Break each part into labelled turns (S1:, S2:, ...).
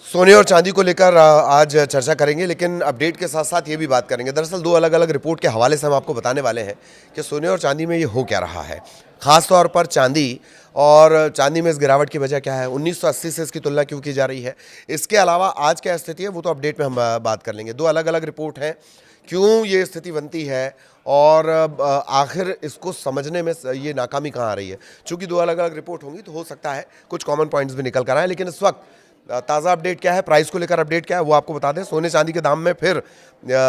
S1: सोने और चांदी को लेकर आज चर्चा करेंगे, लेकिन अपडेट के साथ साथ ये भी बात करेंगे। दरअसल दो अलग अलग रिपोर्ट के हवाले से हम आपको बताने वाले हैं कि सोने और चांदी में ये हो क्या रहा है। ख़ास तौर पर चांदी में इस गिरावट की वजह क्या है, 1980 से इसकी तुलना क्यों की जा रही है, इसके अलावा आज क्या स्थिति है वो तो अपडेट में हम बात कर लेंगे। दो अलग अलग रिपोर्ट हैं, क्यों ये स्थिति बनती है और आखिर इसको समझने में ये नाकामी कहाँ आ रही है। चूँकि दो अलग अलग रिपोर्ट होंगी तो हो सकता है कुछ कॉमन पॉइंट्स भी निकल कर आए, लेकिन इस वक्त ताज़ा अपडेट क्या है, प्राइस को लेकर अपडेट क्या है वो आपको बता दें। सोने चांदी के दाम में फिर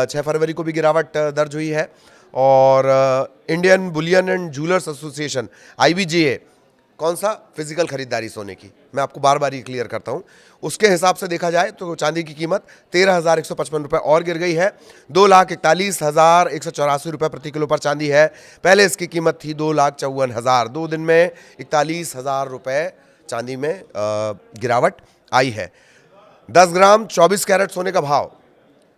S1: 6 फरवरी को भी गिरावट दर्ज हुई है और Indian Boolean and jewellers association IBJA, कौन सा, फिजिकल खरीदारी सोने की, मैं आपको बार बार ये क्लियर करता हूँ, उसके हिसाब से देखा जाए तो चांदी की कीमत 13,155 रुपये और गिर गई है। 2,41,184 रुपये प्रति किलो पर चांदी है। पहले इसकी कीमत थी 2,54,000। 2 दिन में 41,000 रुपये चांदी में गिरावट आई है। 10 ग्राम 24 कैरेट सोने का भाव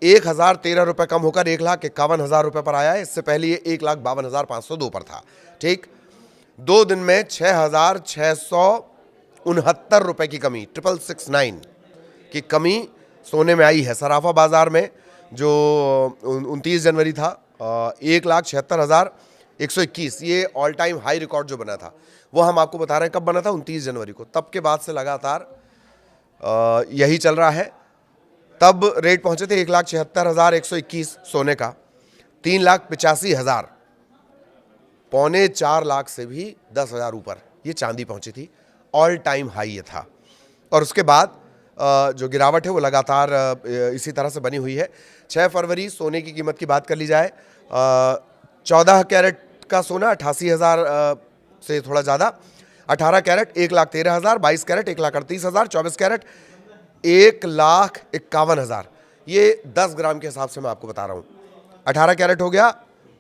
S1: 1,013 रुपये कम होकर 1,51,000 रुपये पर आया है। इससे पहले ये 1,52,502 पर था। ठीक, 2 दिन में 6,669 रुपये की कमी, 669 की कमी सोने में आई है। सराफा बाजार में जो 29 जनवरी था 1,76,121, ये ऑल टाइम हाई रिकॉर्ड जो बना था वो हम आपको बता रहे हैं कब बना था, 29 जनवरी को। तब के बाद से लगातार यही चल रहा है। तब रेट पहुंचे थे 1,76,121 सोने का, 3,85,000, 3.25 लाख से भी 10,000 ऊपर ये चांदी पहुंची थी। ऑल टाइम हाई ये था। और उसके बाद जो गिरावट है वो लगातार इसी तरह से बनी हुई है। 6 फरवरी सोने की कीमत की बात कर ली जाए, 14 कैरेट का सोना 88,000 से थोड़ा ज़्यादा, 18 कैरेट 1,13,000, 22 कैरेट 1,38,000, 24 कैरेट 1,51,000। ये 10 ग्राम के हिसाब से मैं आपको बता रहा हूँ। 18 कैरेट हो गया,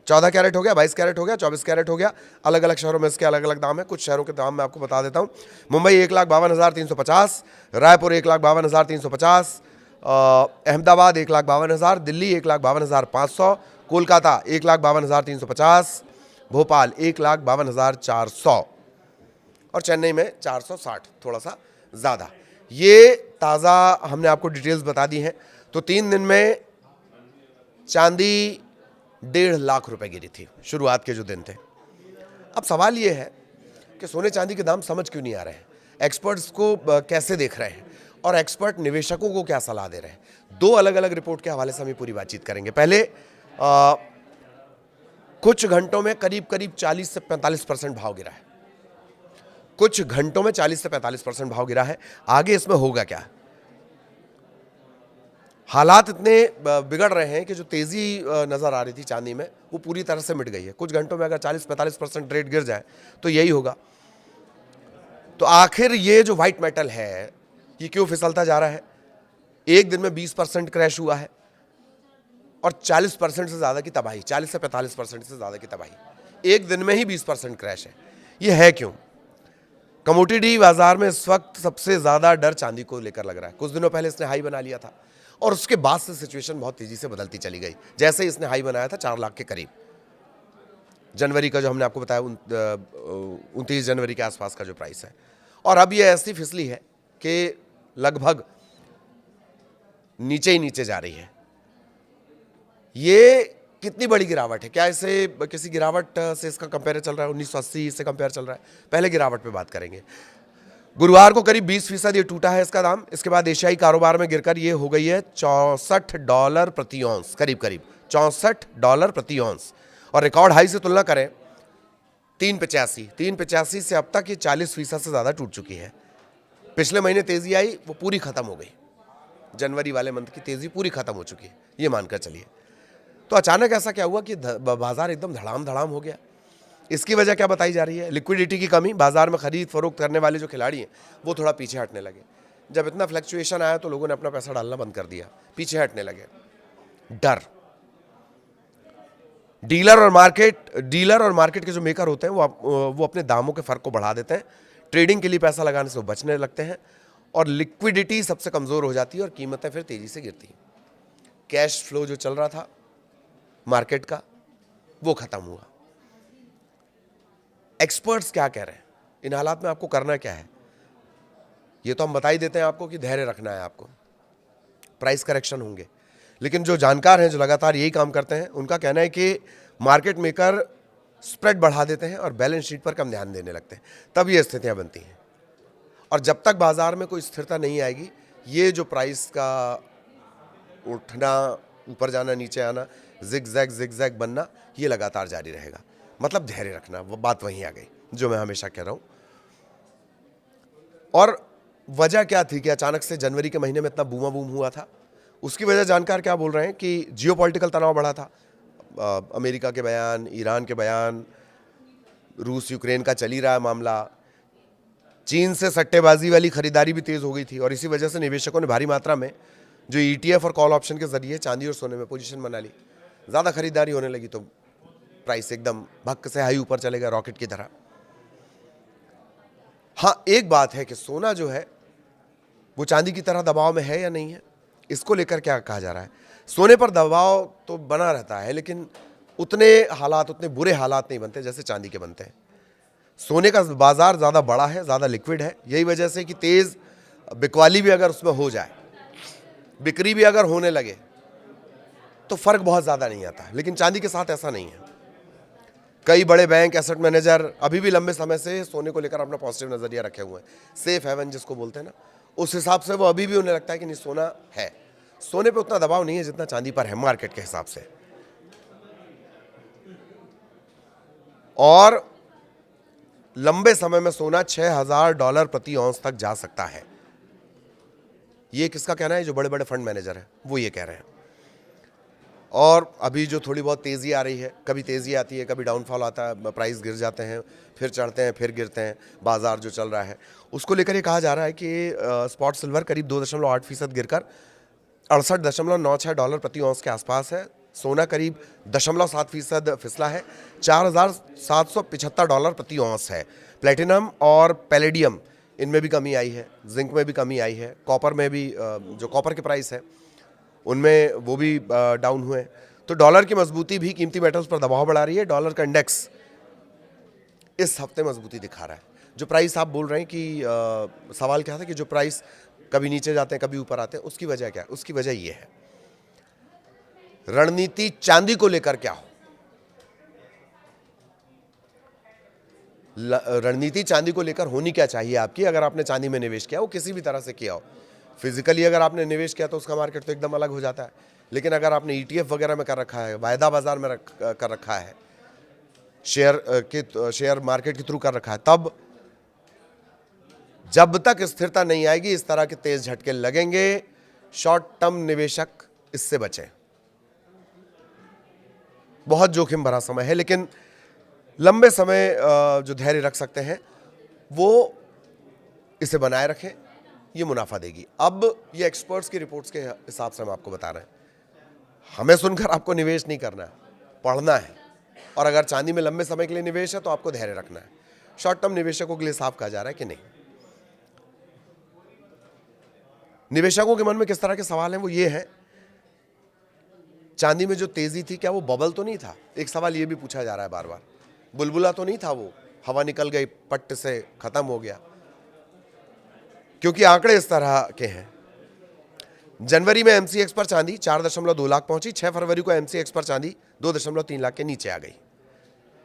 S1: 14 कैरेट हो गया, 22 कैरेट हो गया, 24 कैरेट हो गया। अलग अलग शहरों में इसके अलग अलग दाम है। कुछ शहरों के दाम मैं आपको बता देता हूँ। मुंबई 1,52,350, रायपुर 1,52,350, अहमदाबाद 1,52,000, दिल्ली 1,52,500, कोलकाता 1,52,350, भोपाल 1,52,400 और चेन्नई में 460, थोड़ा सा ज़्यादा। ये ताज़ा हमने आपको डिटेल्स बता दी हैं। तो 3 दिन में चांदी 1.5 लाख रुपए गिरी थी शुरुआत के जो दिन थे। अब सवाल ये है कि सोने चांदी के दाम समझ क्यों नहीं आ रहे हैं, एक्सपर्ट्स को कैसे देख रहे हैं और एक्सपर्ट निवेशकों को क्या सलाह दे रहे हैं। दो अलग अलग रिपोर्ट के हवाले से हम पूरी बातचीत करेंगे। पहले कुछ घंटों में करीब करीब 40 से 45% भाव गिरा है। कुछ घंटों में 40 से 45% भाव गिरा है। आगे इसमें होगा क्या? हालात इतने बिगड़ रहे हैं कि जो तेजी नजर आ रही थी चांदी में वो पूरी तरह से मिट गई है। कुछ घंटों में अगर 40-45% रेट गिर जाए तो यही होगा। तो आखिर ये जो व्हाइट मेटल है ये क्यों फिसलता जा रहा है? एक दिन में 20% क्रैश हुआ है और 40% से ज़्यादा की तबाही, 40 से 45% से ज़्यादा की तबाही एक दिन में ही 20% क्रैश है। ये है क्यों? कमोडिटी बाजार में इस वक्त सबसे ज़्यादा डर चांदी को लेकर लग रहा है। कुछ दिनों पहले इसने हाई बना लिया था और उसके बाद से सिचुएशन बहुत तेज़ी से बदलती चली गई। जैसे ही इसने हाई बनाया था 4 लाख के करीब, जनवरी का जो हमने आपको बताया 29 जनवरी के आसपास का जो प्राइस है, और अब ये ऐसी फिसली है कि लगभग नीचे ही नीचे जा रही है। ये कितनी बड़ी गिरावट है? क्या इसे किसी गिरावट से इसका कंपेयर चल रहा है? 1980 से कंपेयर चल रहा है? पहले गिरावट पे बात करेंगे। गुरुवार को करीब 20% ये टूटा है इसका दाम। इसके बाद एशियाई कारोबार में गिरकर ये हो गई है $64 प्रति औंस, करीब करीब $64 प्रति औंस। और रिकॉर्ड हाई से तुलना करें 385 से अब तक ये 40% से ज़्यादा टूट चुकी है। पिछले महीने तेज़ी आई वो पूरी ख़त्म हो गई। जनवरी वाले मंथ की तेज़ी पूरी ख़त्म हो चुकी है, ये मानकर चलिए। तो अचानक ऐसा क्या हुआ कि बाजार एकदम धड़ाम हो गया? इसकी वजह क्या बताई जा रही है? लिक्विडिटी की कमी। बाजार में खरीद फरोख्त करने वाले जो खिलाड़ी हैं वो थोड़ा पीछे हटने लगे। जब इतना फ्लक्चुएशन आया तो लोगों ने अपना पैसा डालना बंद कर दिया, पीछे हटने लगे। डर। डीलर और मार्केट के जो मेकर होते हैं वो अपने दामों के फर्क को बढ़ा देते हैं। ट्रेडिंग के लिए पैसा लगाने से वो बचने लगते हैं और लिक्विडिटी सबसे कमज़ोर हो जाती है और कीमतें फिर तेज़ी से गिरती हैं। कैश फ्लो जो चल रहा था मार्केट का वो ख़त्म हुआ। एक्सपर्ट्स क्या कह रहे हैं? इन हालात में आपको करना क्या है? ये तो हम बता ही देते हैं आपको कि धैर्य रखना है आपको। प्राइस करेक्शन होंगे। लेकिन जो जानकार हैं, जो लगातार यही काम करते हैं, उनका कहना है कि मार्केट मेकर स्प्रेड बढ़ा देते हैं और बैलेंस शीट पर कम ध्यान देने लगते हैं, तब ये स्थितियां बनती हैं। और जब तक बाजार में कोई स्थिरता नहीं आएगी, ये जो प्राइस का उठना, ऊपर जाना, नीचे आना, जिग जैग बनना, ये लगातार जारी रहेगा। मतलब धैर्य रखना, वो बात वहीं आ गई जो मैं हमेशा कह रहा हूं। और वजह क्या थी कि अचानक से जनवरी के महीने में इतना बूमा बूम हुआ था? उसकी वजह जानकार क्या बोल रहे हैं कि जियोपॉलिटिकल तनाव बढ़ा था। अमेरिका के बयान, ईरान के बयान, रूस यूक्रेन का चल ही रहा है मामला, चीन से सट्टेबाजी वाली खरीदारी भी तेज हो गई थी और इसी वजह से निवेशकों ने भारी मात्रा में जो ETF और कॉल ऑप्शन के जरिए चांदी और सोने में पोजीशन बना ली। ज़्यादा खरीदारी होने लगी तो प्राइस एकदम भक्क से हाई ऊपर चलेगा, रॉकेट की तरह। हाँ, एक बात है कि सोना जो है वो चांदी की तरह दबाव में है या नहीं है, इसको लेकर क्या कहा जा रहा है। सोने पर दबाव तो बना रहता है, लेकिन उतने बुरे हालात नहीं बनते जैसे चांदी के बनते हैं। सोने का बाजार ज़्यादा बड़ा है, ज़्यादा लिक्विड है, यही वजह से कि तेज़ बिकवाली भी अगर उसमें हो जाए, बिक्री भी अगर होने लगे, तो फर्क बहुत ज़्यादा नहीं आता। लेकिन चांदी के साथ ऐसा नहीं है। कई बड़े बैंक, एसेट मैनेजर अभी भी लंबे समय से सोने को लेकर अपना पॉजिटिव नज़रिया रखे हुए हैं। सेफ हेवन जिसको बोलते हैं ना, उस हिसाब से वो अभी भी उन्हें लगता है कि नहीं, सोना है। सोने पे उतना दबाव नहीं है जितना चांदी पर है मार्केट के हिसाब से। और लंबे समय में सोना $6,000 प्रति औंस तक जा सकता है। ये किसका कहना है? जो बड़े बड़े फंड मैनेजर हैं वो ये कह रहे हैं। और अभी जो थोड़ी बहुत तेज़ी आ रही है, कभी तेज़ी आती है, कभी डाउनफॉल आता है, प्राइस गिर जाते हैं, फिर चढ़ते हैं, फिर गिरते हैं, बाजार जो चल रहा है उसको लेकर ये कहा जा रहा है कि स्पॉट सिल्वर करीब 2.8% गिरकर $68.96 प्रति औंस के आसपास है। सोना करीब 0.7% फिसला है, $4,775 प्रति औंस है। प्लेटिनम और पैलेडियम, इनमें भी कमी आई है, जिंक में भी कमी आई है, कॉपर में भी जो कॉपर के प्राइस है उनमें वो भी डाउन हुए। तो डॉलर की मजबूती भी कीमती मेटल्स पर दबाव बढ़ा रही है। डॉलर का इंडेक्स इस हफ्ते मजबूती दिखा रहा है। जो प्राइस आप बोल रहे हैं कि सवाल क्या था कि जो प्राइस कभी नीचे जाते हैं, कभी ऊपर आते हैं, उसकी वजह क्या है? उसकी वजह ये है, रणनीति चांदी को लेकर क्या हो। रणनीति चांदी को लेकर होनी क्या चाहिए आपकी? अगर आपने चांदी में निवेश किया हो, किसी भी तरह से किया हो, फिजिकली अगर आपने निवेश किया तो उसका मार्केट तो एकदम अलग हो जाता है। लेकिन अगर आपने ETF वगैरह में कर रखा है, वायदा बाजार में कर रखा है, शेयर मार्केट के थ्रू कर रखा है, तब जब तक स्थिरता नहीं आएगी इस तरह के तेज झटके लगेंगे। शॉर्ट टर्म निवेशक इससे बचें। बहुत जोखिम भरा समय है, लेकिन लंबे समय जो धैर्य रख सकते हैं वो इसे बनाए रखें, ये मुनाफा देगी। अब ये एक्सपर्ट्स की रिपोर्ट्स के हिसाब से हम आपको बता रहे हैं, हमें सुनकर आपको निवेश नहीं करना है, पढ़ना है। और अगर चांदी में लंबे समय के लिए निवेश है तो आपको धैर्य रखना है। शॉर्ट टर्म निवेशकों के लिए साफ कहा जा रहा है कि नहीं। निवेशकों के मन में किस तरह के सवाल हैं वो ये है, चांदी में जो तेजी थी क्या वो बबल तो नहीं था? एक सवाल ये भी पूछा जा रहा है बार बार। बुलबुला तो नहीं था वो, हवा निकल गई, पट्ट से खत्म हो गया? क्योंकि आंकड़े इस तरह के हैं। जनवरी में MCX पर चांदी 4.2 लाख पहुंची। 6 फरवरी को MCX पर चांदी 2.3 लाख के नीचे आ गई।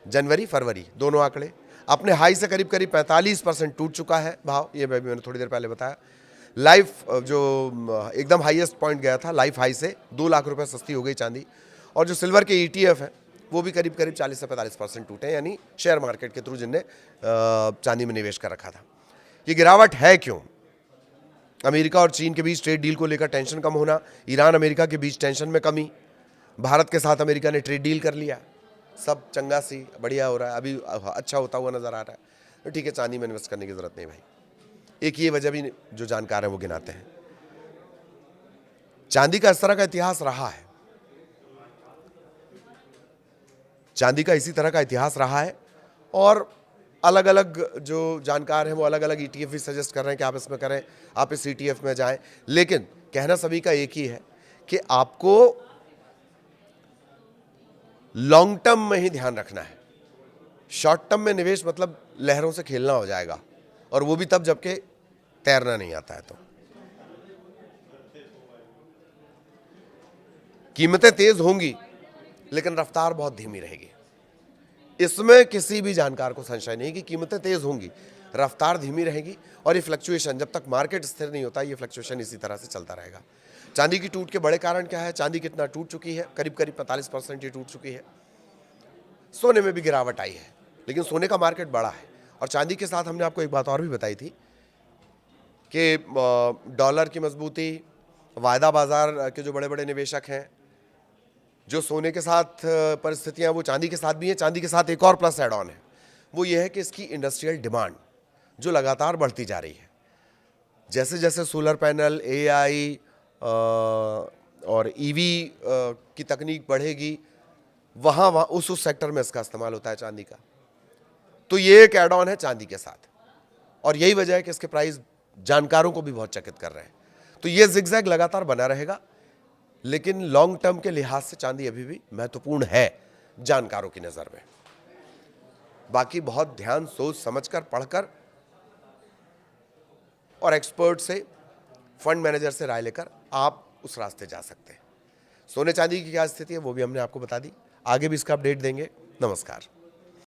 S1: जनवरी फरवरी दोनों आंकड़े अपने हाई से करीब 45% टूट चुका है भाव। ये मैंने थोड़ी देर पहले बताया। लाइफ जो एकदम हाईएस्ट पॉइंट गया था, लाइफ हाई से 2 लाख रुपए सस्ती हो गई चांदी। और जो सिल्वर के ETF है वो भी करीब 40 से 45% टूटे, यानी शेयर मार्केट के थ्रू जिनने चांदी में निवेश कर रखा था। ये गिरावट है क्यों? अमेरिका और चीन के बीच ट्रेड डील को लेकर टेंशन कम होना, ईरान अमेरिका के बीच टेंशन में कमी, भारत के साथ अमेरिका ने ट्रेड डील कर लिया, सब चंगा सी बढ़िया हो रहा है, अभी अच्छा होता हुआ नजर आ रहा है, तो ठीक है, चांदी में इन्वेस्ट करने की जरूरत नहीं भाई। एक ये वजह भी जो जानकार है वो गिनाते हैं। चांदी का इस तरह का इतिहास रहा है, चांदी का इसी तरह का इतिहास रहा है। और अलग अलग जो जानकार हैं वो अलग अलग ETF भी सजेस्ट कर रहे हैं कि आप इसमें करें, आप इस ETF में जाएं। लेकिन कहना सभी का एक ही है कि आपको लॉन्ग टर्म में ही ध्यान रखना है। शॉर्ट टर्म में निवेश मतलब लहरों से खेलना हो जाएगा, और वो भी तब जबकि तैरना नहीं आता है। तो कीमतें तेज होंगी लेकिन रफ्तार बहुत धीमी रहेगी। इसमें किसी भी जानकार को संशय नहीं कि कीमतें तेज होंगी, रफ्तार धीमी रहेगी और ये फ्लक्चुएशन जब तक मार्केट स्थिर नहीं होता, ये फ्लक्चुएशन इसी तरह से चलता रहेगा। चांदी की टूट के बड़े कारण क्या है? चांदी कितना टूट चुकी है? करीब करीब 45% ये टूट चुकी है। सोने में भी गिरावट आई है, लेकिन सोने का मार्केट बड़ा है। और चांदी के साथ हमने आपको एक बात और भी बताई थी कि डॉलर की मजबूती, वायदा बाजार के जो बड़े बड़े निवेशक हैं, जो सोने के साथ परिस्थितियां वो चांदी के साथ भी हैं। चांदी के साथ एक और प्लस एड ऑन है, वो ये है कि इसकी इंडस्ट्रियल डिमांड जो लगातार बढ़ती जा रही है। जैसे जैसे सोलर पैनल, एआई और ईवी की तकनीक बढ़ेगी, वहाँ उस सेक्टर में इसका इस्तेमाल होता है चांदी का। तो ये एक एड ऑन है चांदी के साथ, और यही वजह है कि इसके प्राइस जानकारों को भी बहुत चकित कर रहे हैं। तो ये जिगजैग लगातार बना रहेगा, लेकिन लॉन्ग टर्म के लिहाज से चांदी अभी भी महत्वपूर्ण है जानकारों की नज़र में। बाकी बहुत ध्यान, सोच समझकर, पढ़कर और एक्सपर्ट से, फंड मैनेजर से राय लेकर आप उस रास्ते जा सकते हैं। सोने चांदी की क्या स्थिति है वो भी हमने आपको बता दी, आगे भी इसका अपडेट देंगे। नमस्कार।